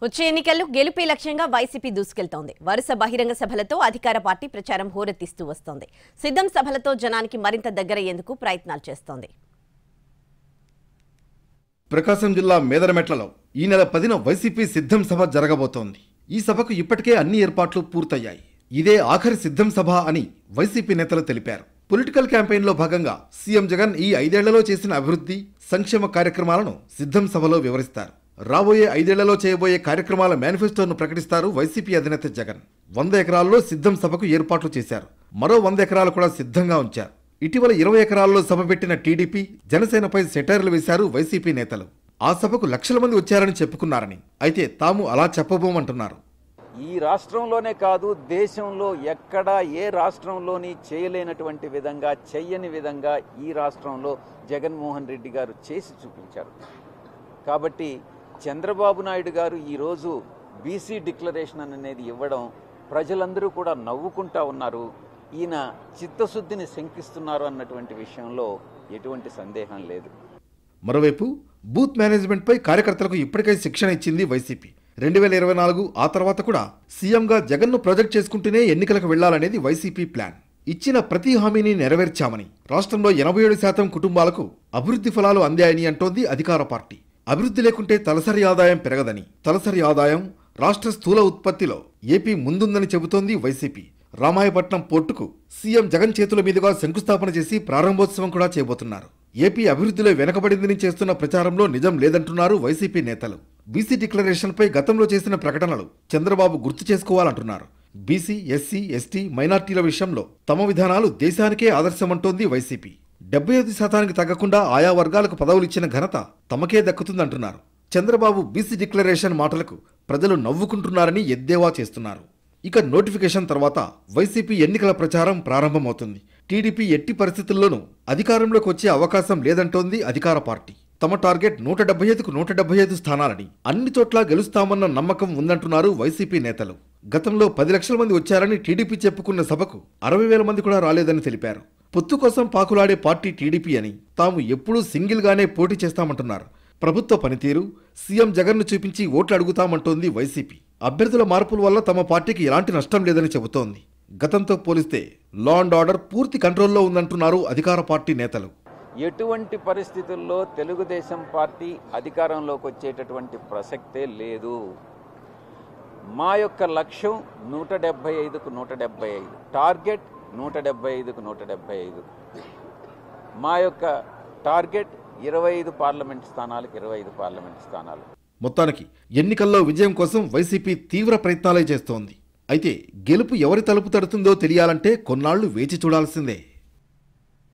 వచ్చే ఎన్నికల్లో గెలుపే లక్ష్యంగా వైసీపీ దూసుకెళ్తోంది. వరుస బహిరంగ సభలతో అధికార పార్టీ ప్రచారం హోరెత్తిస్తూ వస్తోంది. సిద్ధం సభలతో జనానికి మరింత దగ్గరయ్యేందుకు ప్రయత్నాలు చేస్తోంది. ప్రకాశం జిల్లా మేదరమెట్లలో ఈ నెల 10న వైసీపీ సిద్ధం సభ జరగబోతోంది. ఈ సభకు ఇప్పటికే అన్ని ఏర్పాట్లు పూర్తయ్యాయి. ఇదే ఆఖరి సిద్ధం సభ అని వైసీపీ నేతలు తెలిపారు. పొలిటికల్ క్యాంపెయిన్లో భాగంగా సీఎం జగన్ ఈ 5 ఏళ్లలో చేసిన అభివృద్ధి, సంక్షేమ కార్యక్రమాలను సిద్ధం సభలో వివరిస్తారు. రాబోయే 5 ఏళ్లలో చేయబోయే కార్యక్రమాల మేనిఫెస్టోను ప్రకటిస్తారు వైసీపీ అధినేత జగన్. 100 ఎకరాల్లో సిద్ధం సభకు ఏర్పాట్లు చేశారు. మరో 100 ఎకరాలు కూడా సిద్ధంగా ఉంచారు. ఇటీవల 20 ఎకరాల్లో సభ పెట్టిన టీడీపీ, జనసేనపై సెటైర్లు వేశారు వైసీపీ నేతలు. ఆ సభకు లక్షల మంది వచ్చారని చెప్పుకున్నారని, అయితే తాము అలా చెప్పబోమంటున్నారు. ఈ రాష్ట్రంలోనే కాదు, దేశంలో ఎక్కడా ఏ రాష్ట్రంలోని చేయలేనటువంటి విధంగా, చెయ్యని విధంగా ఈ రాష్ట్రంలో జగన్మోహన్ రెడ్డి గారు చేసి చూపించారు. కాబట్టి చంద్రబాబు నాయుడు గారు ఈరోజు బీసీ డిక్లరేషన్ అనేది ఇవ్వడం ప్రజలందరూ కూడా నవ్వుకుంటా ఉన్నారు. ఈయన చిత్తశుద్ధిని శంకిస్తున్నారు అన్నటువంటి విషయంలో ఎటువంటి సందేహం లేదు. మరోవైపు బూత్ మేనేజ్మెంట్పై కార్యకర్తలకు ఇప్పటికే శిక్షణ ఇచ్చింది వైసీపీ. 2024 ఆ తర్వాత కూడా సీఎంగా జగన్ను ప్రాజెక్ట్ చేసుకుంటూనే ఎన్నికలకు వెళ్లాలనేది వైసీపీ ప్లాన్. ఇచ్చిన ప్రతి హామీని నెరవేర్చామని, రాష్ట్రంలో 87% కుటుంబాలకు అభివృద్ధి ఫలాలు అందాయని అంటోంది అధికార పార్టీ. అభివృద్ధి లేకుంటే తలసరి ఆదాయం పెరగదని, తలసరి ఆదాయం, రాష్ట్ర స్థూల ఉత్పత్తిలో ఏపీ ముందుందని చెబుతోంది వైసీపీ. రామాయపట్నం పోర్టుకు సీఎం జగన్ చేతుల మీదుగా శంకుస్థాపన చేసి ప్రారంభోత్సవం కూడా చేయబోతున్నారు. ఏపీ అభివృద్ధిలో వెనకబడిందని చేస్తున్న ప్రచారంలో నిజం లేదంటున్నారు వైసీపీ నేతలు. బీసీ డిక్లరేషన్పై గతంలో చేసిన ప్రకటనలు చంద్రబాబు గుర్తు చేసుకోవాలంటున్నారు. బీసీ, ఎస్సీ, ఎస్టీ, మైనార్టీల విషయంలో తమ విధానాలు దేశానికే ఆదర్శమంటోంది వైసీపీ. 75% తగ్గకుండా ఆయా వర్గాలకు పదవులు ఇచ్చిన ఘనత తమకే దక్కుతుందంటున్నారు. చంద్రబాబు బీసీ డిక్లరేషన్ మాటలకు ప్రజలు నవ్వుకుంటున్నారని ఎద్దేవా చేస్తున్నారు. ఇక నోటిఫికేషన్ తర్వాత వైసీపీ ఎన్నికల ప్రచారం ప్రారంభమవుతుంది. టీడీపీ ఎట్టి పరిస్థితుల్లోనూ అధికారంలోకి వచ్చే అవకాశం లేదంటోంది అధికార పార్టీ. తమ టార్గెట్ 175కు 175 స్థానాలని, అన్ని చోట్ల గెలుస్తామన్న నమ్మకం ఉందంటున్నారు వైసీపీ నేతలు. గతంలో 10 లక్షల మంది వచ్చారని టీడీపీ చెప్పుకున్న సభకు 60,000 మంది కూడా రాలేదని తెలిపారు. పొత్తు కోసం పాకులాడే పార్టీ టీడీపీ అని, తాము ఎప్పుడూ సింగిల్గానే పోటీ చేస్తామంటున్నారు. ప్రభుత్వ పనితీరు, సీఎం జగన్ను చూపించి ఓట్లు అడుగుతామంటోంది వైసీపీ. అభ్యర్థుల మార్పుల వల్ల తమ పార్టీకి ఎలాంటి నష్టం లేదని చెబుతోంది. గతంతో పోలిస్తే లా అండ్ ఆర్డర్ పూర్తి కంట్రోల్లో ఉందంటున్నారు అధికార పార్టీ నేతలు. ఎటువంటి పరిస్థితుల్లో తెలుగుదేశం పార్టీ అధికారంలోకి వచ్చేటటువంటి ప్రసక్తే లేదు. మా యొక్క లక్ష్యం 175కు 175, టార్గెట్ 175కు 175. మా యొక్క టార్గెట్ 25 పార్లమెంట్ స్థానాలకు 25 పార్లమెంట్ స్థానాలు. మొత్తానికి ఎన్నికల్లో విజయం కోసం వైసీపీ తీవ్ర ప్రయత్నాలే చేస్తోంది. అయితే గెలుపు ఎవరి తలుపు తడుతుందో తెలియాలంటే కొన్నాళ్లు వేచి చూడాల్సిందే.